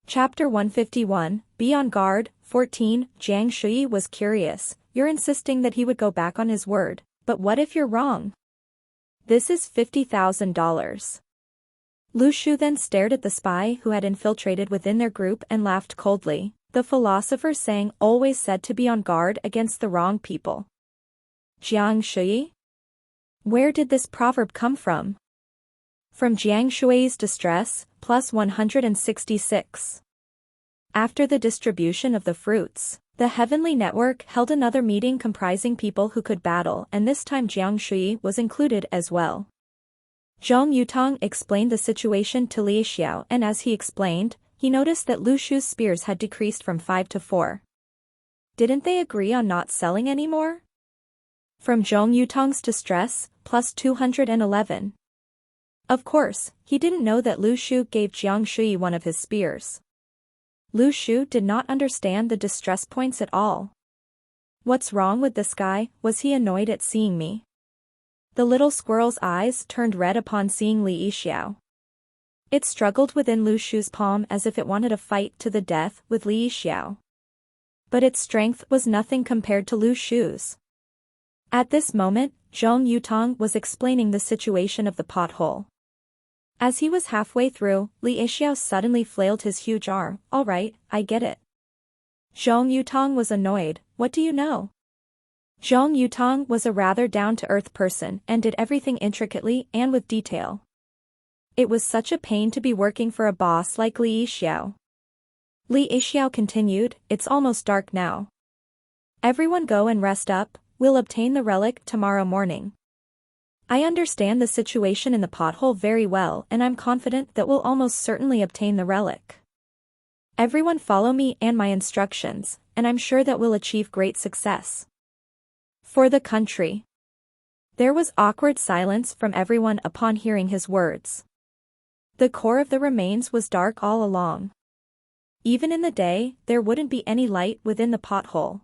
Chapter 151, Be on Guard, 14, Jiang Shui was curious. You're insisting that he would go back on his word, but what if you're wrong? This is $50,000. Lu Shu then stared at the spy who had infiltrated within their group and laughed coldly. The philosopher saying always said to be on guard against the wrong people. Jiang Shui? Where did this proverb come from? From Jiang Shui's distress, plus 166. After the distribution of the fruits, the Heavenly Network held another meeting comprising people who could battle, and this time Jiang Shui was included as well. Zhong Yutong explained the situation to Li Xiao, and as he explained, he noticed that Lu Shu's spears had decreased from 5 to 4. Didn't they agree on not selling anymore? From Zhong Yutong's distress, plus 211. Of course, he didn't know that Lu Shu gave Jiang Shui one of his spears. Lu Shu did not understand the distress points at all. What's wrong with this guy? Was he annoyed at seeing me? The little squirrel's eyes turned red upon seeing Li Xiao. It struggled within Lu Shu's palm as if it wanted a fight to the death with Li Xiao. But its strength was nothing compared to Lu Shu's. At this moment, Zhong Yutong was explaining the situation of the pothole. As he was halfway through, Li Xiao suddenly flailed his huge arm. All right, I get it. Zhong Yutong was annoyed. What do you know? Zhong Yutong was a rather down-to-earth person and did everything intricately and with detail. It was such a pain to be working for a boss like Li Xiao. Li Xiao continued, it's almost dark now. Everyone go and rest up, we'll obtain the relic tomorrow morning. I understand the situation in the pothole very well, and I'm confident that we'll almost certainly obtain the relic. Everyone follow me and my instructions, and I'm sure that we'll achieve great success. For the country. There was awkward silence from everyone upon hearing his words. The core of the remains was dark all along. Even in the day, there wouldn't be any light within the pothole.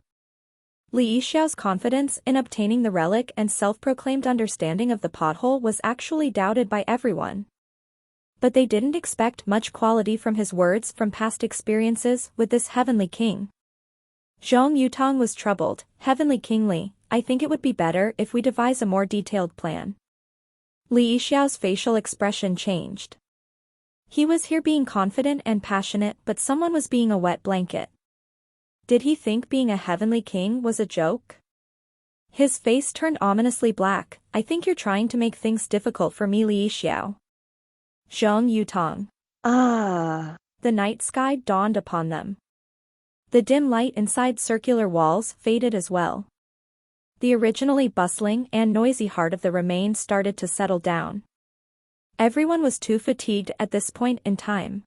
Li Xiao's confidence in obtaining the relic and self-proclaimed understanding of the pothole was actually doubted by everyone. But they didn't expect much quality from his words from past experiences with this heavenly king. Zhong Yutong was troubled. Heavenly King Li, I think it would be better if we devise a more detailed plan. Li Xiao's facial expression changed. He was here being confident and passionate, but someone was being a wet blanket. Did he think being a heavenly king was a joke? His face turned ominously black. I think you're trying to make things difficult for me, Li Xiao. Zhong Yutong. The night sky dawned upon them. The dim light inside circular walls faded as well. The originally bustling and noisy heart of the remains started to settle down. Everyone was too fatigued at this point in time.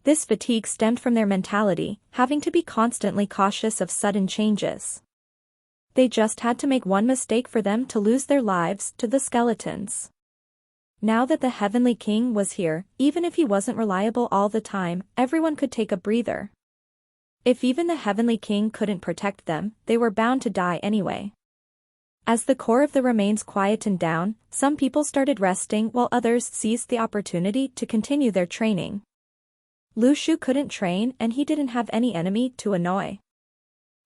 This fatigue stemmed from their mentality, having to be constantly cautious of sudden changes. They just had to make one mistake for them to lose their lives to the skeletons. Now that the Heavenly King was here, even if he wasn't reliable all the time, everyone could take a breather. If even the Heavenly King couldn't protect them, they were bound to die anyway. As the core of the remains quietened down, some people started resting while others seized the opportunity to continue their training. Lu Shu couldn't train, and he didn't have any enemy to annoy.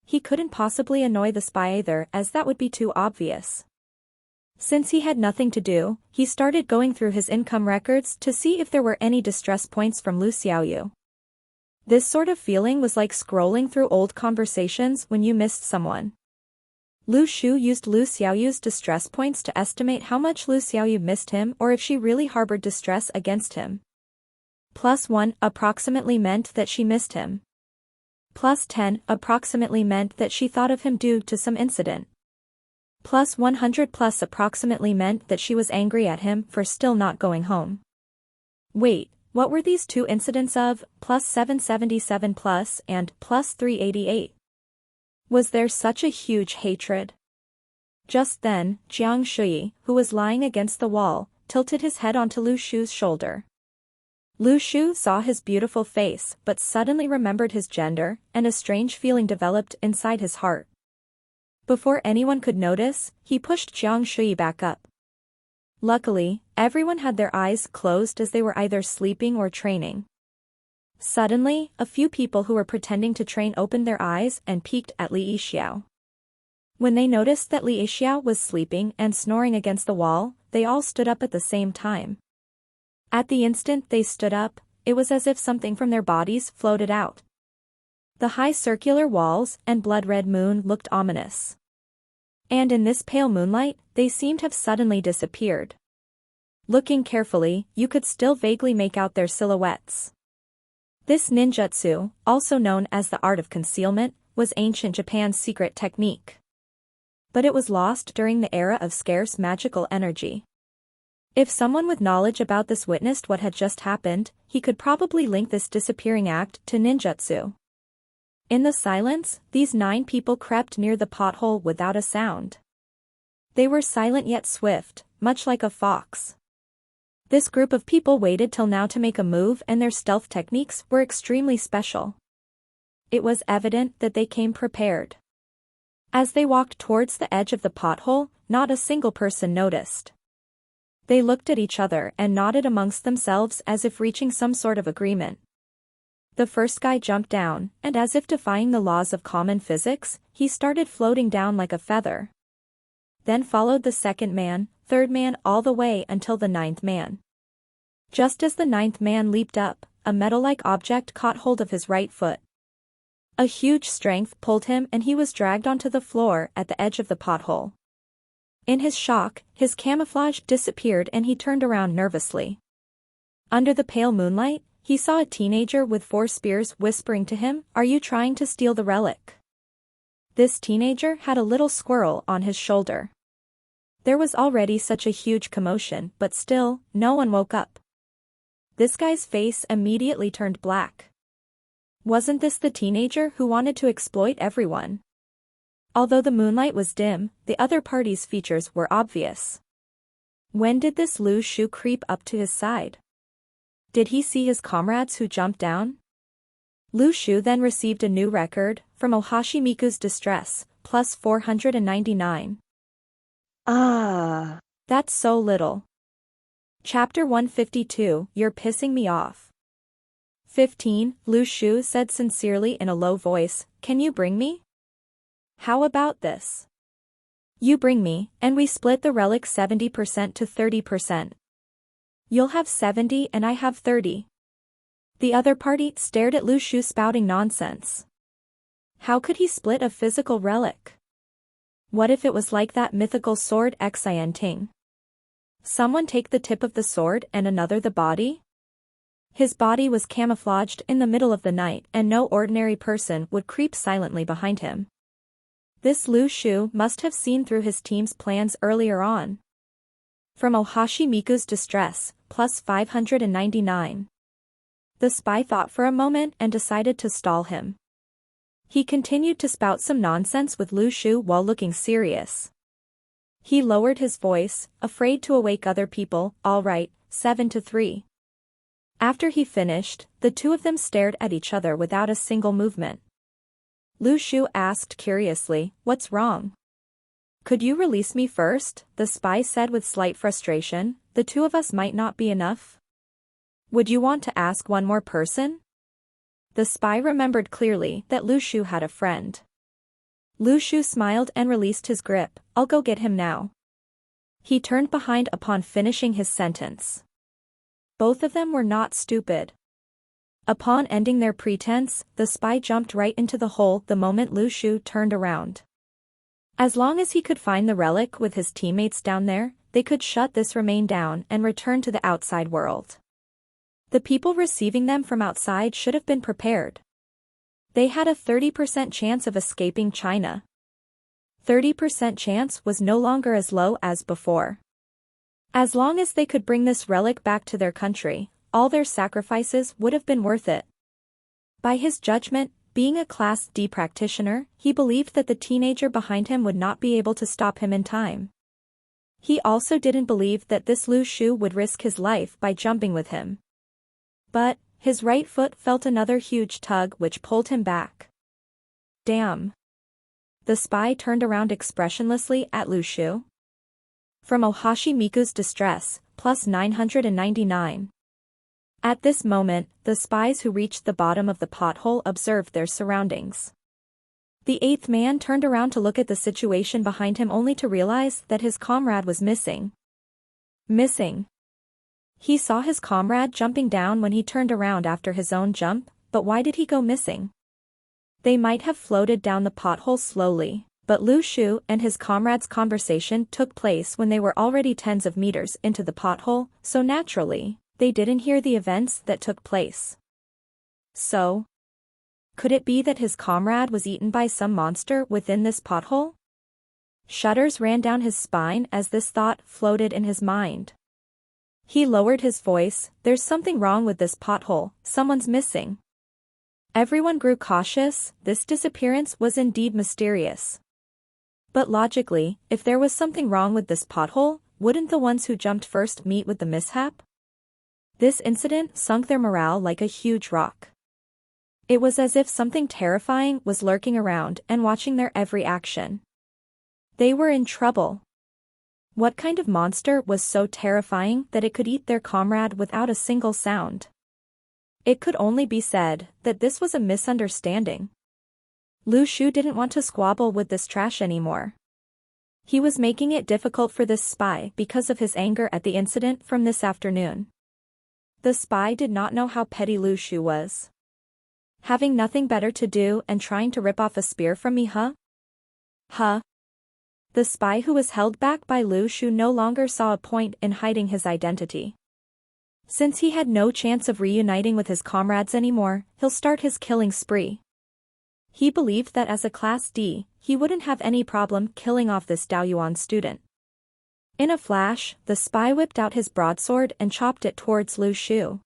He couldn't possibly annoy the spy either, as that would be too obvious. Since he had nothing to do, he started going through his income records to see if there were any distress points from Lu Xiaoyu. This sort of feeling was like scrolling through old conversations when you missed someone. Lu Shu used Lu Xiaoyu's distress points to estimate how much Lu Xiaoyu missed him or if she really harbored distress against him. +1 approximately meant that she missed him. +10 approximately meant that she thought of him due to some incident. +100 approximately meant that she was angry at him for still not going home. Wait, what were these two incidents of, +777 and +388? Was there such a huge hatred? Just then, Jiang Shui, who was lying against the wall, tilted his head onto Lu Shu's shoulder. Lu Shu saw his beautiful face but suddenly remembered his gender, and a strange feeling developed inside his heart. Before anyone could notice, he pushed Jiang Shui back up. Luckily, everyone had their eyes closed as they were either sleeping or training. Suddenly, a few people who were pretending to train opened their eyes and peeked at Li Yixiao. When they noticed that Li Yixiao was sleeping and snoring against the wall, they all stood up at the same time. At the instant they stood up, it was as if something from their bodies floated out. The high circular walls and blood-red moon looked ominous. And in this pale moonlight, they seemed to have suddenly disappeared. Looking carefully, you could still vaguely make out their silhouettes. This ninjutsu, also known as the art of concealment, was ancient Japan's secret technique. But it was lost during the era of scarce magical energy. If someone with knowledge about this witnessed what had just happened, he could probably link this disappearing act to ninjutsu. In the silence, these 9 people crept near the pothole without a sound. They were silent yet swift, much like a fox. This group of people waited till now to make a move, and their stealth techniques were extremely special. It was evident that they came prepared. As they walked towards the edge of the pothole, not a single person noticed. They looked at each other and nodded amongst themselves as if reaching some sort of agreement. The first guy jumped down, and as if defying the laws of common physics, he started floating down like a feather. Then followed the second man, third man, all the way until the 9th man. Just as the 9th man leaped up, a metal-like object caught hold of his right foot. A huge strength pulled him and he was dragged onto the floor at the edge of the pothole. In his shock, his camouflage disappeared and he turned around nervously. Under the pale moonlight, he saw a teenager with 4 spears whispering to him, "Are you trying to steal the relic?" This teenager had a little squirrel on his shoulder. There was already such a huge commotion, but still, no one woke up. This guy's face immediately turned black. Wasn't this the teenager who wanted to exploit everyone? Although the moonlight was dim, the other party's features were obvious. When did this Lu Shu creep up to his side? Did he see his comrades who jumped down? Lu Shu then received a new record, from Ohashi Miku's distress, plus 499. That's so little. Chapter 152, You're pissing me off. 15, Lu Shu said sincerely in a low voice, "Can you bring me? How about this? You bring me, and we split the relic 70% to 30%. You'll have 70 and I have 30. The other party stared at Lu Shu spouting nonsense. How could he split a physical relic? What if it was like that mythical sword Xian Ting? Someone take the tip of the sword and another the body? His body was camouflaged in the middle of the night and no ordinary person would creep silently behind him. This Lu Shu must have seen through his team's plans earlier on. From Ohashi Miku's distress, plus 599. The spy thought for a moment and decided to stall him. He continued to spout some nonsense with Lu Shu while looking serious. He lowered his voice, afraid to awake other people. "All right, 7-3. After he finished, the two of them stared at each other without a single movement. Lu Shu asked curiously, "What's wrong?" "Could you release me first?" the spy said with slight frustration. "The two of us might not be enough. Would you want to ask one more person?" The spy remembered clearly that Lu Shu had a friend. Lu Shu smiled and released his grip. "I'll go get him now." He turned behind upon finishing his sentence. Both of them were not stupid. Upon ending their pretense, the spy jumped right into the hole the moment Lu Shu turned around. As long as he could find the relic with his teammates down there, they could shut this remain down and return to the outside world. The people receiving them from outside should have been prepared. They had a 30% chance of escaping China. 30% chance was no longer as low as before. As long as they could bring this relic back to their country, all their sacrifices would have been worth it. By his judgment, being a Class D practitioner, he believed that the teenager behind him would not be able to stop him in time. He also didn't believe that this Lu Shu would risk his life by jumping with him. But, his right foot felt another huge tug which pulled him back. Damn. The spy turned around expressionlessly at Lu Shu. From Ohashi Miku's distress, plus 999. At this moment, the spies who reached the bottom of the pothole observed their surroundings. The eighth man turned around to look at the situation behind him only to realize that his comrade was missing. Missing. He saw his comrade jumping down when he turned around after his own jump, but why did he go missing? They might have floated down the pothole slowly, but Lu Shu and his comrade's conversation took place when they were already tens of meters into the pothole, so naturally, they didn't hear the events that took place. So, could it be that his comrade was eaten by some monster within this pothole? Shudders ran down his spine as this thought floated in his mind. He lowered his voice, "There's something wrong with this pothole, someone's missing." Everyone grew cautious, this disappearance was indeed mysterious. But logically, if there was something wrong with this pothole, wouldn't the ones who jumped first meet with the mishap? This incident sunk their morale like a huge rock. It was as if something terrifying was lurking around and watching their every action. They were in trouble. What kind of monster was so terrifying that it could eat their comrade without a single sound? It could only be said that this was a misunderstanding. Lu Shu didn't want to squabble with this trash anymore. He was making it difficult for this spy because of his anger at the incident from this afternoon. The spy did not know how petty Lu Shu was. Having nothing better to do and trying to rip off a spear from me, huh? Huh? The spy who was held back by Lu Shu no longer saw a point in hiding his identity. Since he had no chance of reuniting with his comrades anymore, he'll start his killing spree. He believed that as a Class D, he wouldn't have any problem killing off this Daoyuan student. In a flash, the spy whipped out his broadsword and chopped it towards Lu Shu.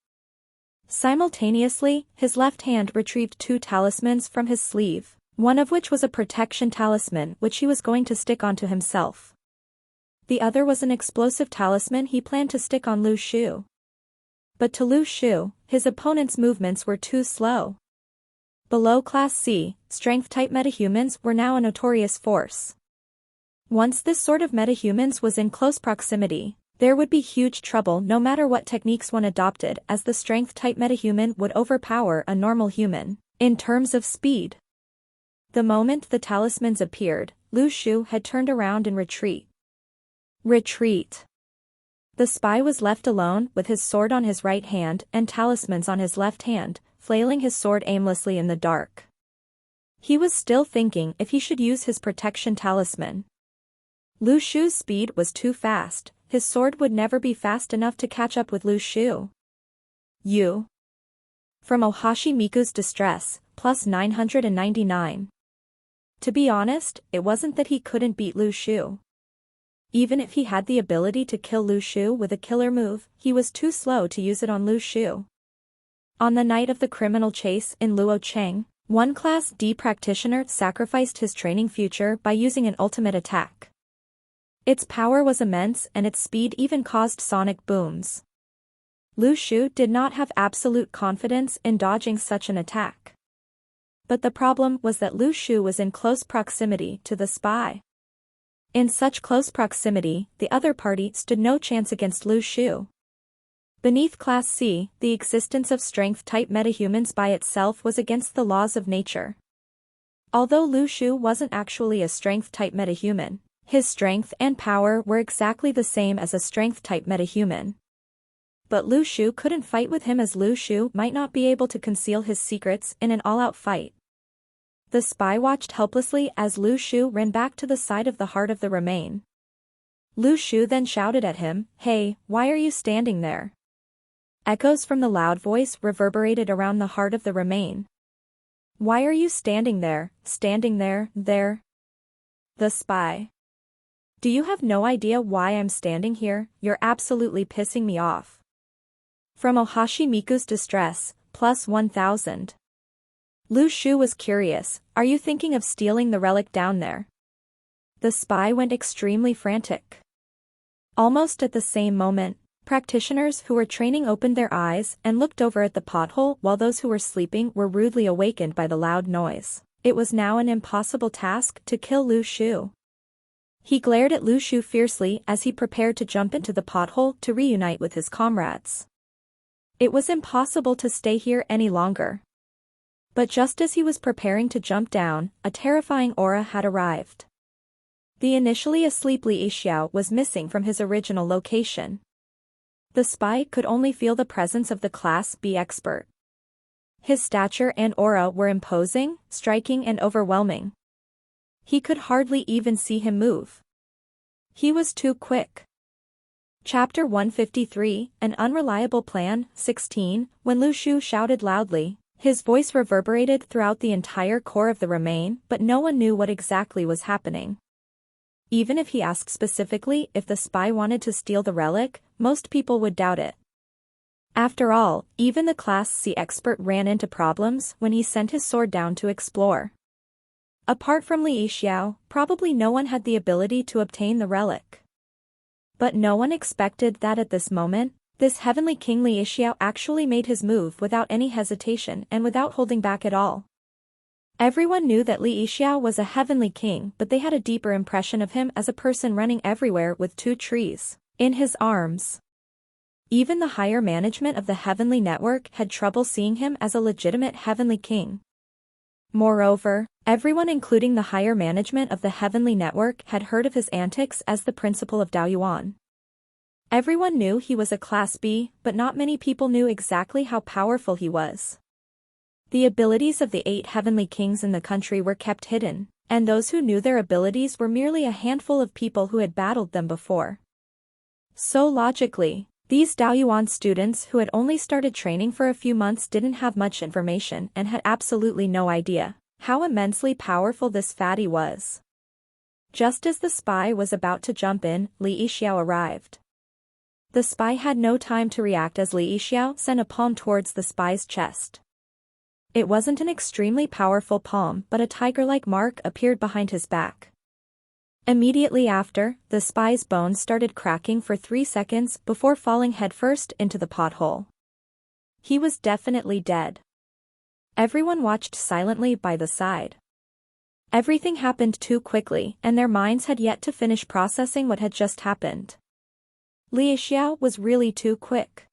Simultaneously, his left hand retrieved 2 talismans from his sleeve, one of which was a protection talisman which he was going to stick onto himself. The other was an explosive talisman he planned to stick on Lu Shu. But to Lu Shu, his opponent's movements were too slow. Below Class C, strength-type metahumans were now a notorious force. Once this sort of metahumans was in close proximity, there would be huge trouble no matter what techniques one adopted, as the strength-type metahuman would overpower a normal human, in terms of speed. The moment the talismans appeared, Lu Shu had turned around in retreat. Retreat. The spy was left alone with his sword on his right hand and talismans on his left hand, flailing his sword aimlessly in the dark. He was still thinking if he should use his protection talisman. Lu Shu's speed was too fast, his sword would never be fast enough to catch up with Lu Shu. You. From Ohashi Miku's Distress, plus 999. To be honest, it wasn't that he couldn't beat Lu Shu. Even if he had the ability to kill Lu Shu with a killer move, he was too slow to use it on Lu Shu. On the night of the criminal chase in Luocheng, one Class D practitioner sacrificed his training future by using an ultimate attack. Its power was immense and its speed even caused sonic booms. Lu Shu did not have absolute confidence in dodging such an attack. But the problem was that Lu Shu was in close proximity to the spy. In such close proximity, the other party stood no chance against Lu Shu. Beneath Class C, the existence of strength-type metahumans by itself was against the laws of nature. Although Lu Shu wasn't actually a strength-type metahuman, his strength and power were exactly the same as a strength-type metahuman. But Lu Shu couldn't fight with him, as Lu Shu might not be able to conceal his secrets in an all-out fight. The spy watched helplessly as Lu Shu ran back to the side of the heart of the remain. Lu Shu then shouted at him, "Hey, why are you standing there?" Echoes from the loud voice reverberated around the heart of the remain. "Why are you standing there, there?" The spy. "Do you have no idea why I'm standing here? You're absolutely pissing me off." From Ohashi Miku's Distress, plus 1000. Lu Shu was curious, "Are you thinking of stealing the relic down there?" The spy went extremely frantic. Almost at the same moment, practitioners who were training opened their eyes and looked over at the pothole, while those who were sleeping were rudely awakened by the loud noise. It was now an impossible task to kill Lu Shu. He glared at Lu Shu fiercely as he prepared to jump into the pothole to reunite with his comrades. It was impossible to stay here any longer. But just as he was preparing to jump down, a terrifying aura had arrived. The initially asleep Li Xiao was missing from his original location. The spy could only feel the presence of the Class B expert. His stature and aura were imposing, striking and overwhelming. He could hardly even see him move. He was too quick. Chapter 153, An Unreliable Plan, 16, when Lu Shu shouted loudly, his voice reverberated throughout the entire core of the Remain, but no one knew what exactly was happening. Even if he asked specifically if the spy wanted to steal the relic, most people would doubt it. After all, even the Class C expert ran into problems when he sent his sword down to explore. Apart from Li Xiao, probably no one had the ability to obtain the relic. But no one expected that at this moment, this heavenly king Li Xiao actually made his move without any hesitation and without holding back at all. Everyone knew that Li Xiao was a heavenly king, but they had a deeper impression of him as a person running everywhere with 2 trees in his arms. Even the higher management of the heavenly network had trouble seeing him as a legitimate heavenly king. Moreover, everyone including the higher management of the heavenly network had heard of his antics as the principal of Daoyuan. Everyone knew he was a Class B, but not many people knew exactly how powerful he was. The abilities of the 8 heavenly kings in the country were kept hidden, and those who knew their abilities were merely a handful of people who had battled them before. So logically, these Daoyuan students who had only started training for a few months didn't have much information and had absolutely no idea how immensely powerful this fatty was. Just as the spy was about to jump in, Li Xiao arrived. The spy had no time to react as Li Xiao sent a palm towards the spy's chest. It wasn't an extremely powerful palm, but a tiger-like mark appeared behind his back. Immediately after, the spy's bones started cracking for 3 seconds before falling headfirst into the pothole. He was definitely dead. Everyone watched silently by the side. Everything happened too quickly, and their minds had yet to finish processing what had just happened. Li Xiao was really too quick.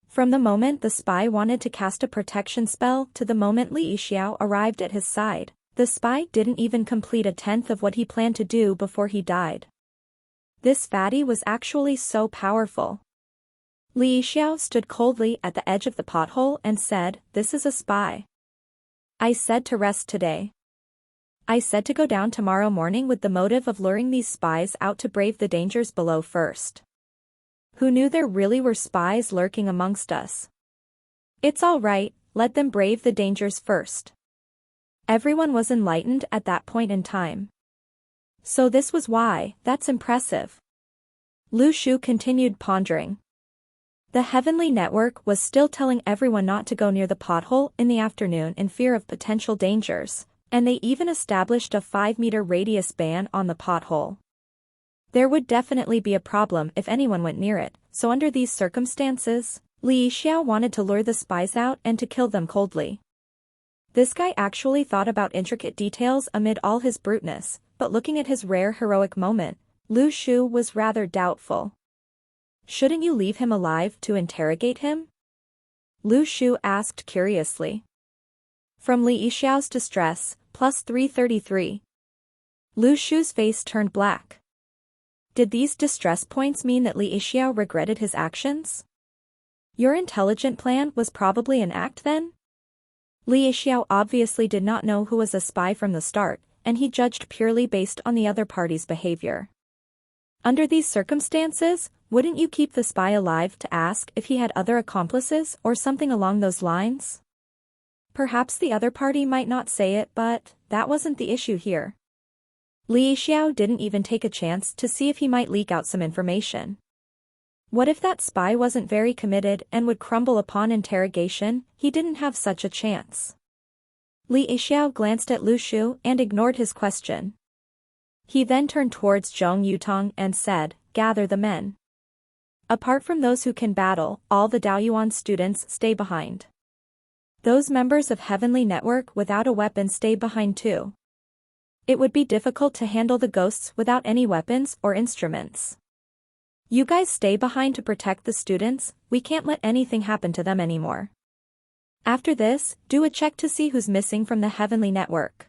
From the moment the spy wanted to cast a protection spell to the moment Li Xiao arrived at his side, the spy didn't even complete a tenth of what he planned to do before he died. This fatty was actually so powerful. Li Xiao stood coldly at the edge of the pothole and said, "This is a spy. I said to rest today. I said to go down tomorrow morning with the motive of luring these spies out to brave the dangers below first. Who knew there really were spies lurking amongst us? It's all right, let them brave the dangers first." Everyone was enlightened at that point in time. So this was why, that's impressive. Lu Shu continued pondering. The heavenly network was still telling everyone not to go near the pothole in the afternoon in fear of potential dangers, and they even established a 5-meter radius ban on the pothole. There would definitely be a problem if anyone went near it, so under these circumstances, Li Xiao wanted to lure the spies out and to kill them coldly. This guy actually thought about intricate details amid all his bruteness, but looking at his rare heroic moment, Lu Shu was rather doubtful. "Shouldn't you leave him alive to interrogate him?" Lu Shu asked curiously. From Li Xiao's distress, plus 333. Lu Shu's face turned black. Did these distress points mean that Li Xiao regretted his actions? Your intelligent plan was probably an act then? Li Xiao obviously did not know who was a spy from the start, and he judged purely based on the other party's behavior. Under these circumstances, wouldn't you keep the spy alive to ask if he had other accomplices or something along those lines? Perhaps the other party might not say it, but that wasn't the issue here. Li Xiao didn't even take a chance to see if he might leak out some information. What if that spy wasn't very committed and would crumble upon interrogation? He didn't have such a chance. Li Xiao glanced at Lu Shu and ignored his question. He then turned towards Zhong Yutong and said, "Gather the men. Apart from those who can battle, all the Daoyuan students stay behind. Those members of Heavenly Network without a weapon stay behind too. It would be difficult to handle the ghosts without any weapons or instruments. You guys stay behind to protect the students, we can't let anything happen to them anymore. After this, do a check to see who's missing from the heavenly network.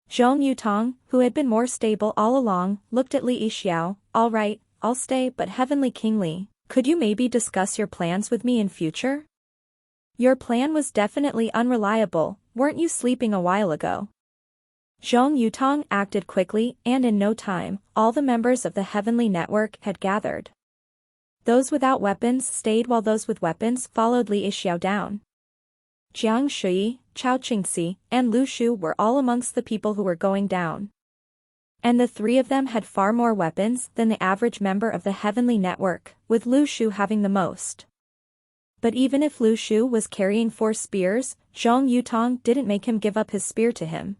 Zhong Yutong, who had been more stable all along, looked at Li Yixiao. All right, I'll stay, but Heavenly King Li, could you maybe discuss your plans with me in future? Your plan was definitely unreliable, weren't you sleeping a while ago? Zhong Yutong acted quickly, and in no time, all the members of the heavenly network had gathered. Those without weapons stayed while those with weapons followed Li Yixiao down. Jiang Shui, Chao Qingxi, and Lu Shu were all amongst the people who were going down. And the three of them had far more weapons than the average member of the heavenly network, with Lu Shu having the most. But even if Lu Shu was carrying 4 spears, Zhong Yutong didn't make him give up his spear to him.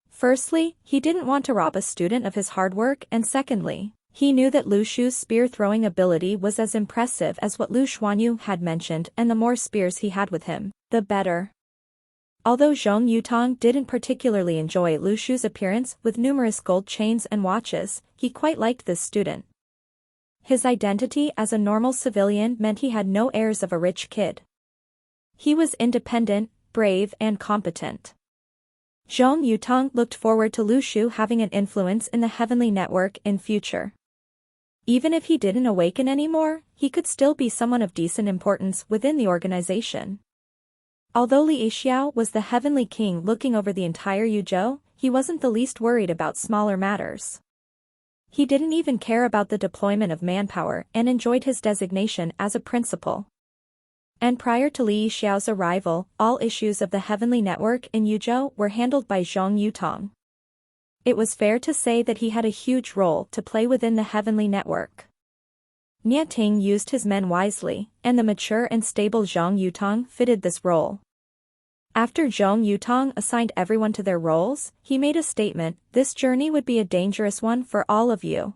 Firstly, he didn't want to rob a student of his hard work, and secondly, he knew that Lu Shu's spear-throwing ability was as impressive as what Lu Xuanyu had mentioned, and the more spears he had with him, the better. Although Zhong Yutong didn't particularly enjoy Lu Shu's appearance with numerous gold chains and watches, he quite liked this student. His identity as a normal civilian meant he had no airs of a rich kid. He was independent, brave, and competent. Zhong Yutong looked forward to Lu Shu having an influence in the heavenly network in future. Even if he didn't awaken anymore, he could still be someone of decent importance within the organization. Although Li Yixiao was the heavenly king looking over the entire Yuzhou, he wasn't the least worried about smaller matters. He didn't even care about the deployment of manpower and enjoyed his designation as a principal. And prior to Li Yixiao's arrival, all issues of the heavenly network in Yuzhou were handled by Zhong Yutong. It was fair to say that he had a huge role to play within the heavenly network. Nie Ting used his men wisely, and the mature and stable Zhong Yutong fitted this role. After Zhong Yutong assigned everyone to their roles, he made a statement: this journey would be a dangerous one for all of you.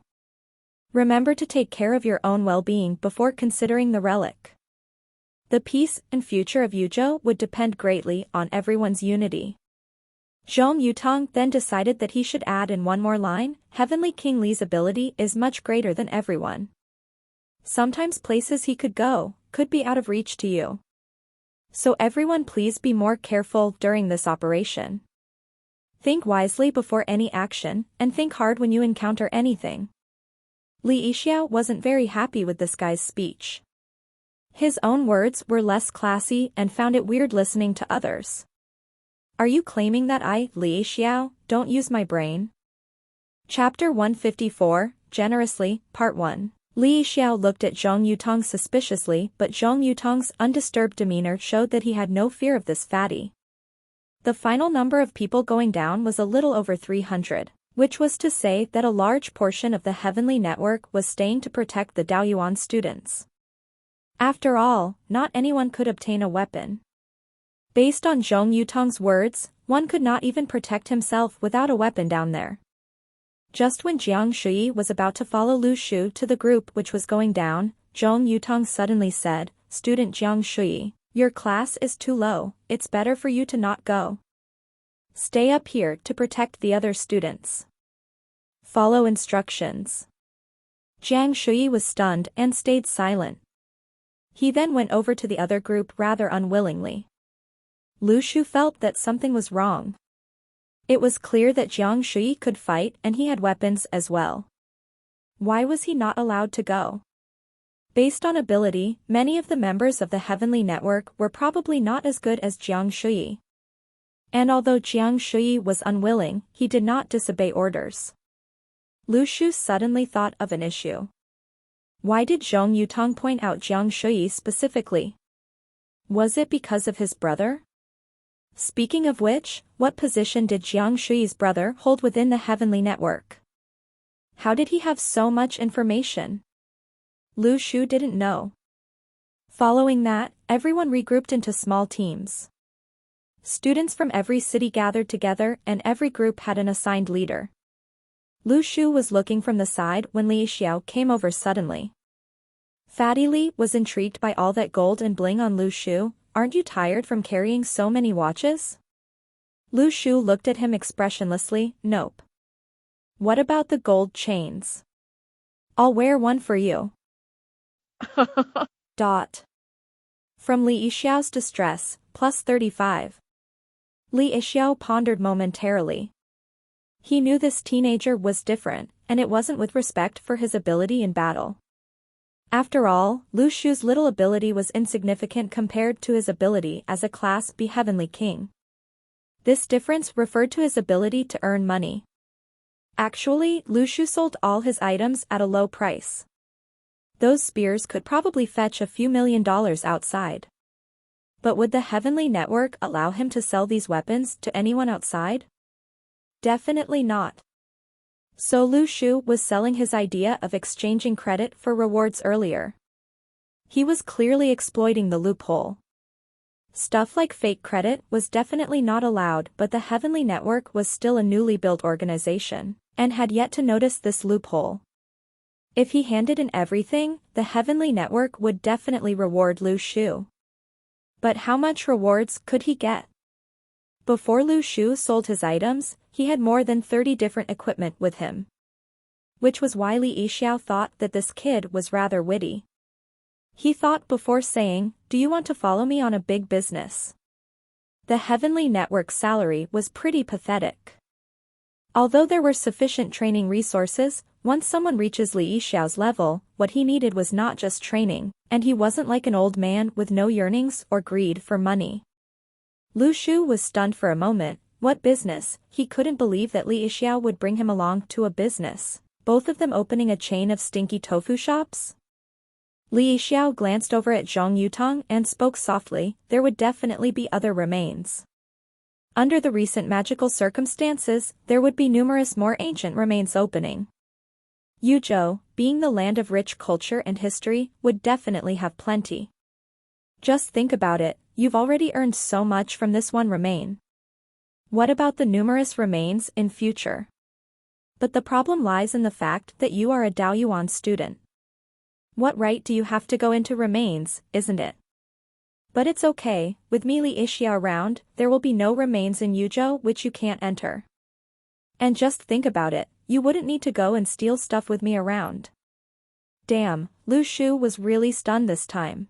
Remember to take care of your own well-being before considering the relic. The peace and future of Yuzhou would depend greatly on everyone's unity. Zhong Yutong then decided that he should add in one more line: Heavenly King Li's ability is much greater than everyone. Sometimes places he could go could be out of reach to you. So everyone please be more careful during this operation. Think wisely before any action, and think hard when you encounter anything. Li Yixiao wasn't very happy with this guy's speech. His own words were less classy and found it weird listening to others. Are you claiming that I, Li Yixiao, don't use my brain? Chapter 154, Generously, Part 1. Li Yixiao looked at Zhong Yutong suspiciously, but Zhong Yutong's undisturbed demeanor showed that he had no fear of this fatty. The final number of people going down was a little over 300, which was to say that a large portion of the heavenly network was staying to protect the Daoyuan students. After all, not anyone could obtain a weapon. Based on Zhong Yutong's words, one could not even protect himself without a weapon down there. Just when Jiang Shui was about to follow Lu Shu to the group which was going down, Zhong Yutong suddenly said, "Student Jiang Shui, your class is too low, it's better for you to not go. Stay up here to protect the other students. Follow instructions." Jiang Shui was stunned and stayed silent. He then went over to the other group rather unwillingly. Lu Shu felt that something was wrong. It was clear that Jiang Shui could fight and he had weapons as well. Why was he not allowed to go? Based on ability, many of the members of the heavenly network were probably not as good as Jiang Shui. And although Jiang Shui was unwilling, he did not disobey orders. Lu Shu suddenly thought of an issue. Why did Zhong Yutong point out Jiang Shui specifically? Was it because of his brother? Speaking of which, what position did Jiang Shui's brother hold within the heavenly network? How did he have so much information? Lu Shu didn't know. Following that, everyone regrouped into small teams. Students from every city gathered together and every group had an assigned leader. Lu Shu was looking from the side when Li Yixiao came over suddenly. Fatty Li was intrigued by all that gold and bling on Lu Shu. Aren't you tired from carrying so many watches? Lu Shu looked at him expressionlessly. Nope. What about the gold chains? I'll wear one for you. Dot. From Li Yixiao's distress, plus 35. Li Yixiao pondered momentarily. He knew this teenager was different, and it wasn't with respect for his ability in battle. After all, Lu Shu's little ability was insignificant compared to his ability as a Class B Heavenly King. This difference referred to his ability to earn money. Actually, Lu Shu sold all his items at a low price. Those spears could probably fetch a few $1,000,000 outside. But would the Heavenly Network allow him to sell these weapons to anyone outside? Definitely not. So Lu Shu was selling his idea of exchanging credit for rewards earlier. He was clearly exploiting the loophole. Stuff like fake credit was definitely not allowed, but the Heavenly Network was still a newly built organization, and had yet to notice this loophole. If he handed in everything, the Heavenly Network would definitely reward Lu Shu. But how much rewards could he get? Before Lu Shu sold his items, he had more than 30 different equipment with him. Which was why Li Yixiao thought that this kid was rather witty. He thought before saying, "Do you want to follow me on a big business?" The Heavenly Network's salary was pretty pathetic. Although there were sufficient training resources, once someone reaches Li Yixiao's level, what he needed was not just training, and he wasn't like an old man with no yearnings or greed for money. Lu Shu was stunned for a moment. What business? He couldn't believe that Li Yixiao would bring him along to a business, both of them opening a chain of stinky tofu shops. Li Yixiao glanced over at Zhang Yutong and spoke softly, there would definitely be other remains. Under the recent magical circumstances, there would be numerous more ancient remains opening. Yuzhou, being the land of rich culture and history, would definitely have plenty. Just think about it, you've already earned so much from this one remain. What about the numerous remains in future? But the problem lies in the fact that you are a Daoyuan student. What right do you have to go into remains, isn't it? But it's okay, with me Li Yixiao around, there will be no remains in Yuzhou which you can't enter. And just think about it, you wouldn't need to go and steal stuff with me around. Damn, Lu Shu was really stunned this time.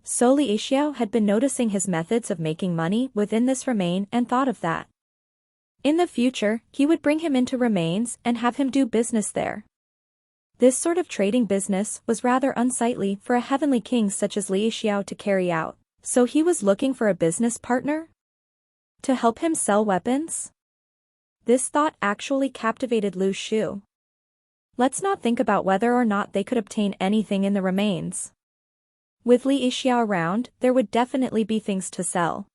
So Li Yixiao had been noticing his methods of making money within this remain and thought of that. In the future, he would bring him into remains and have him do business there. This sort of trading business was rather unsightly for a heavenly king such as Li Yixiao to carry out, so he was looking for a business partner? To help him sell weapons? This thought actually captivated Lu Shu. Let's not think about whether or not they could obtain anything in the remains. With Li Yixiao around, there would definitely be things to sell.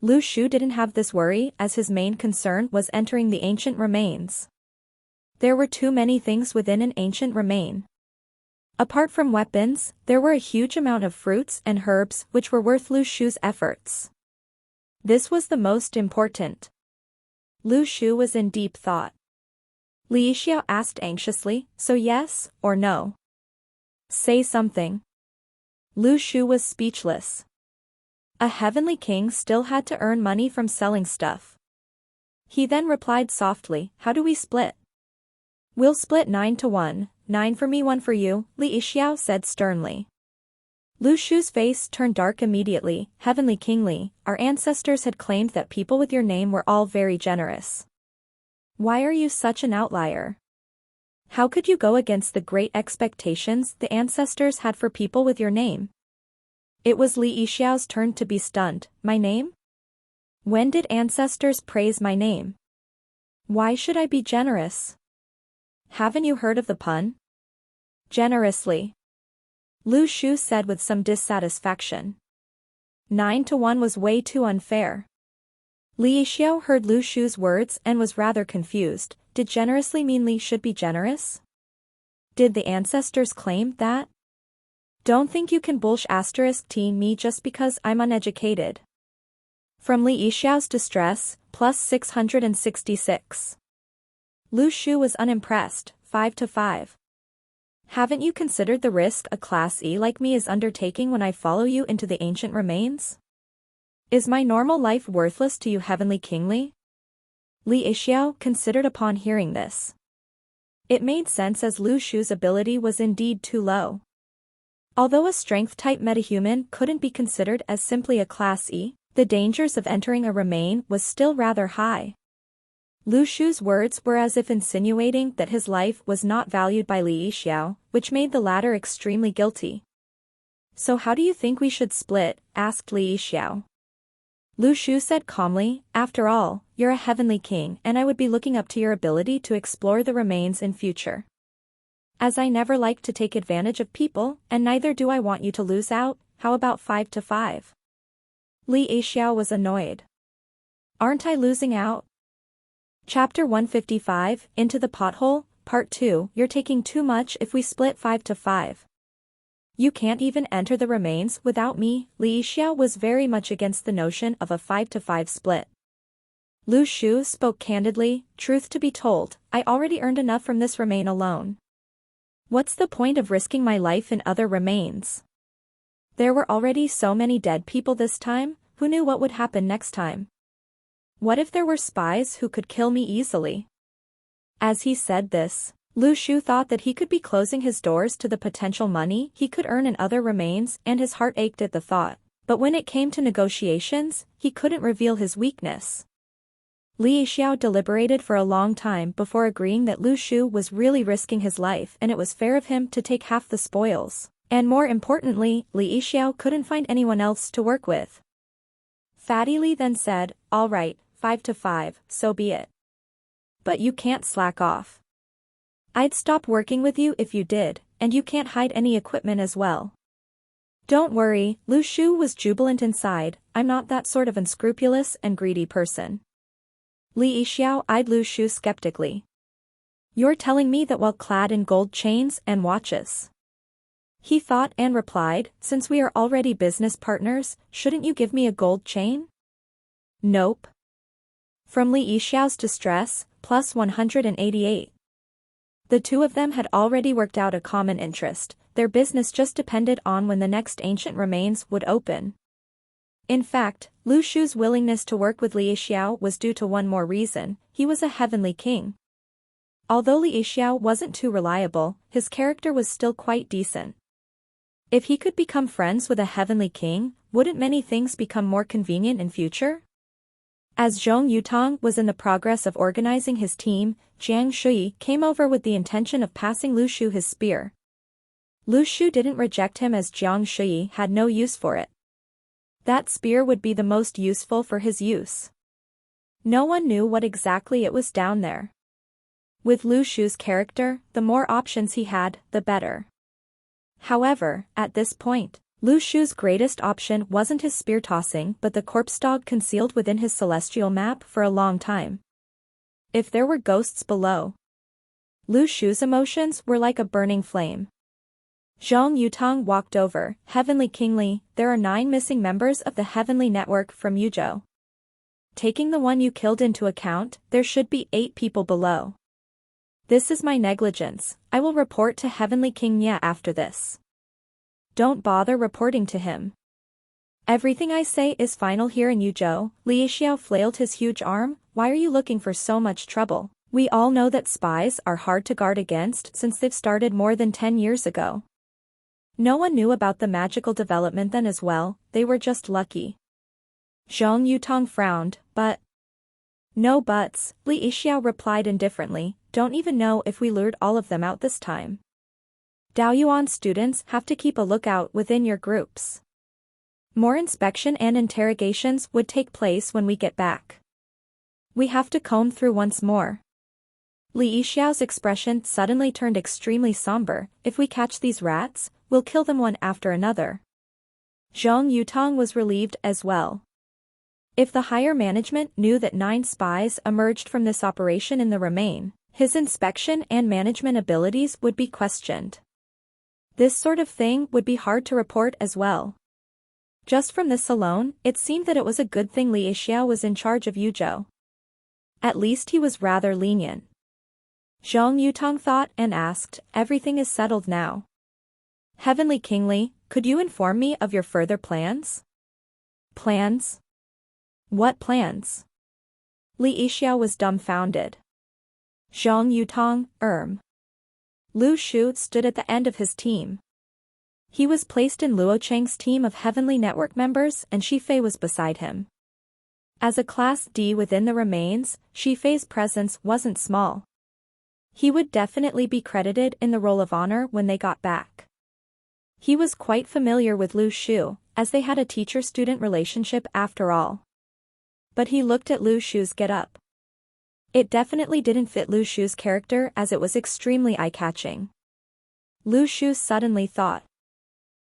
Lu Shu didn't have this worry as his main concern was entering the ancient remains. There were too many things within an ancient remain. Apart from weapons, there were a huge amount of fruits and herbs which were worth Lu Shu's efforts. This was the most important. Lu Shu was in deep thought. Li Yixiao asked anxiously, so yes or no? Say something. Lu Shu was speechless. A heavenly king still had to earn money from selling stuff. He then replied softly, how do we split? We'll split 9-1, 9 for me 1 for you, Li Yixiao said sternly. Lu Shu's face turned dark immediately. Heavenly King Li, our ancestors had claimed that people with your name were all very generous. Why are you such an outlier? How could you go against the great expectations the ancestors had for people with your name? It was Li Yixiao's turn to be stunned. My name? When did ancestors praise my name? Why should I be generous? Haven't you heard of the pun? Generously. Lu Shu said with some dissatisfaction. 9-1 was way too unfair. Li Yixiao heard Lu Shu's words and was rather confused. Did generously mean Li should be generous? Did the ancestors claim that? Don't think you can bullsh*t me just because I'm uneducated. From Li Yixiao's distress, plus 666. Lu Shu was unimpressed, 5-5. Haven't you considered the risk a Class E like me is undertaking when I follow you into the ancient remains? Is my normal life worthless to you, Heavenly King Li? Li Yixiao considered upon hearing this. It made sense as Lu Shu's ability was indeed too low. Although a strength-type metahuman couldn't be considered as simply a Class E, the dangers of entering a remain was still rather high. Lu Shu's words were as if insinuating that his life was not valued by Li Yixiao, which made the latter extremely guilty. "So how do you think we should split?" asked Li Yixiao. Lu Shu said calmly, "After all, you're a heavenly king and I would be looking up to your ability to explore the remains in future. As I never like to take advantage of people, and neither do I want you to lose out, how about 5-5? Li Yixiao was annoyed. "Aren't I losing out?" Chapter 155, Into the Pothole, Part 2, You're taking too much if we split 5-5. You can't even enter the remains without me. Li Yixiao was very much against the notion of a 5-5 split. Lu Shu spoke candidly, "Truth to be told, I already earned enough from this remain alone. What's the point of risking my life in other remains? There were already so many dead people this time, who knew what would happen next time? What if there were spies who could kill me easily?" As he said this, Lu Shu thought that he could be closing his doors to the potential money he could earn in other remains, and his heart ached at the thought. But when it came to negotiations, he couldn't reveal his weakness. Li Yixiao deliberated for a long time before agreeing that Lu Shu was really risking his life and it was fair of him to take half the spoils. And more importantly, Li Yixiao couldn't find anyone else to work with. Fatty Li then said, "All right, 5-5, so be it. But you can't slack off. I'd stop working with you if you did, and you can't hide any equipment as well." "Don't worry," Lu Shu was jubilant inside, "I'm not that sort of unscrupulous and greedy person." Li Yixiao eyed Lu Shu skeptically. "You're telling me that while clad in gold chains and watches?" He thought and replied, "Since we are already business partners, shouldn't you give me a gold chain?" "Nope." From Li Yixiao's distress, plus 188. The two of them had already worked out a common interest, their business just depended on when the next ancient remains would open. In fact, Lu Shu's willingness to work with Li Yixiao was due to one more reason: he was a heavenly king. Although Li Yixiao wasn't too reliable, his character was still quite decent. If he could become friends with a heavenly king, wouldn't many things become more convenient in future? As Zhong Yutong was in the progress of organizing his team, Jiang Shui came over with the intention of passing Lu Shu his spear. Lu Shu didn't reject him as Jiang Shui had no use for it. That spear would be the most useful for his use. No one knew what exactly it was down there. With Lu Shu's character, the more options he had, the better. However, at this point, Lu Shu's greatest option wasn't his spear tossing but the corpse dog concealed within his celestial map for a long time. If there were ghosts below, Lu Shu's emotions were like a burning flame. Zhong Yutong walked over. "Heavenly King Li, there are 9 missing members of the Heavenly Network from Yuzhou. Taking the one you killed into account, there should be 8 people below. This is my negligence. I will report to Heavenly King Nia after this." "Don't bother reporting to him. Everything I say is final here in Yuzhou." Li Yixiao flailed his huge arm. "Why are you looking for so much trouble? We all know that spies are hard to guard against since they've started more than 10 years ago. No one knew about the magical development then as well, they were just lucky." Zhong Yutong frowned, "But..." "No buts," Li Yixiao replied indifferently, "don't even know if we lured all of them out this time. Daoyuan students have to keep a lookout within your groups. More inspection and interrogations would take place when we get back. We have to comb through once more." Li Yixiao's expression suddenly turned extremely somber. "If we catch these rats, we'll kill them one after another." Zhong Yutong was relieved as well. If the higher management knew that 9 spies emerged from this operation in the Remain, his inspection and management abilities would be questioned. This sort of thing would be hard to report as well. Just from this alone, it seemed that it was a good thing Li Yixiao was in charge of Yuzhou. At least he was rather lenient. Zhong Yutong thought and asked, "Everything is settled now. Heavenly King Li, could you inform me of your further plans?" "Plans? What plans?" Li Yixiao was dumbfounded. Zhong Yutong, Lu Shu stood at the end of his team. He was placed in Luo Chang's team of Heavenly Network members and Shifei was beside him. As a Class D within the remains, Shifei's presence wasn't small. He would definitely be credited in the Roll of Honor when they got back. He was quite familiar with Lu Shu, as they had a teacher-student relationship after all. But he looked at Lu Shu's get-up. It definitely didn't fit Lu Shu's character as it was extremely eye-catching. Lu Shu suddenly thought.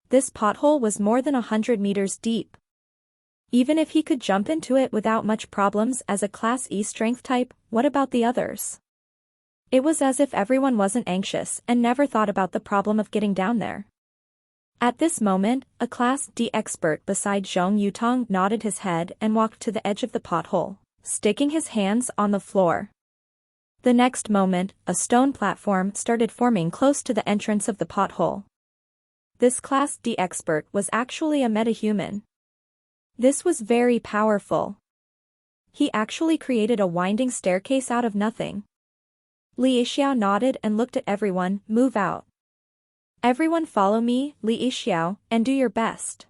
This pothole was more than 100 meters deep. Even if he could jump into it without much problems as a Class E strength type, what about the others? It was as if everyone wasn't anxious and never thought about the problem of getting down there. At this moment, a Class D expert beside Zhong Yutong nodded his head and walked to the edge of the pothole, sticking his hands on the floor. The next moment, a stone platform started forming close to the entrance of the pothole. This Class D expert was actually a metahuman. This was very powerful. He actually created a winding staircase out of nothing. Li Yixiao nodded and looked at everyone. Move out. Everyone follow me, Li Yixiao, and do your best.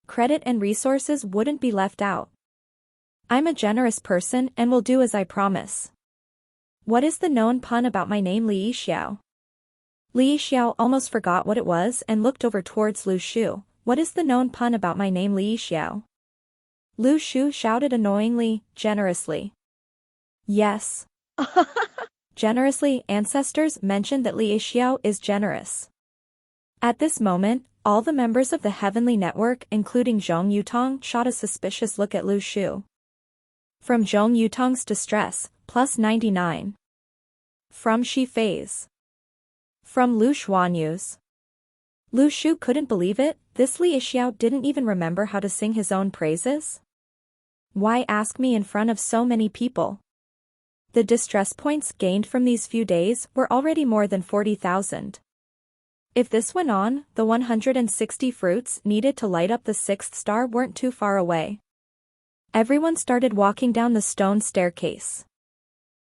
Credit and resources wouldn't be left out. I'm a generous person and will do as I promise. What is the known pun about my name, Li Yixiao? Li Yixiao almost forgot what it was and looked over towards Lu Shu. What is the known pun about my name, Li Yixiao? Lu Shu shouted annoyingly, generously. Yes. Generously, ancestors mentioned that Li Yixiao is generous. At this moment, all the members of the Heavenly Network including Zhong Yutong shot a suspicious look at Lu Shu. From Zhong Yutong's distress, plus 99. From Shifei's. From Lu Xuanyu's. Lu Shu couldn't believe it, this Li Yixiao didn't even remember how to sing his own praises? Why ask me in front of so many people? The distress points gained from these few days were already more than 40,000. If this went on, the 160 fruits needed to light up the 6th star weren't too far away. Everyone started walking down the stone staircase.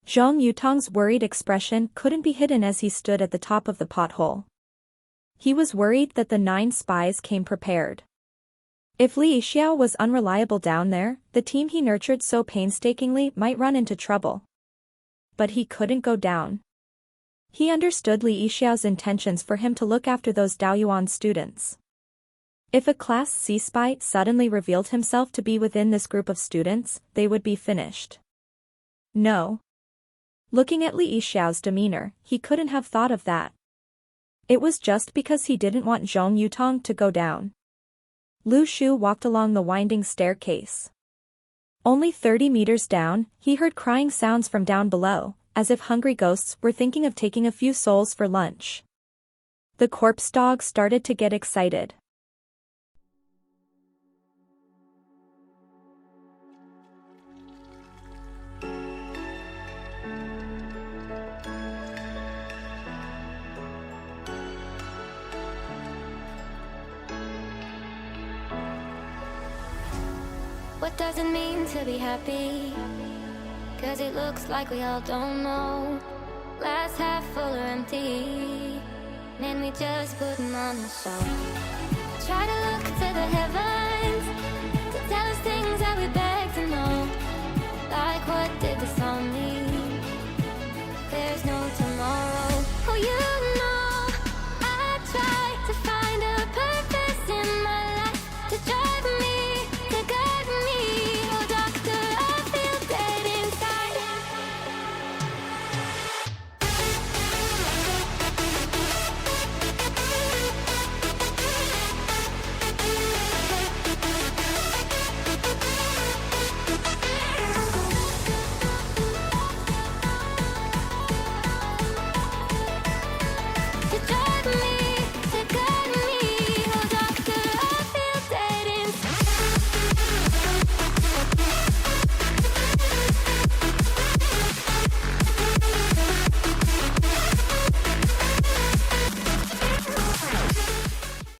Zhong Yutong's worried expression couldn't be hidden as he stood at the top of the pothole. He was worried that the 9 spies came prepared. If Li Yixiao was unreliable down there, the team he nurtured so painstakingly might run into trouble. But he couldn't go down. He understood Li Yixiao's intentions for him to look after those Daoyuan students. If a Class C spy suddenly revealed himself to be within this group of students, they would be finished. No. Looking at Li Yixiao's demeanor, he couldn't have thought of that. It was just because he didn't want Zhong Yutong to go down. Lu Shu walked along the winding staircase. Only 30 meters down, he heard crying sounds from down below, as if hungry ghosts were thinking of taking a few souls for lunch. The corpse dog started to get excited. What does it mean to be happy? 'Cause it looks like we all don't know. Glass half full or empty, man, we just putting on a show. Try to look to the heavens to tell us things that we better.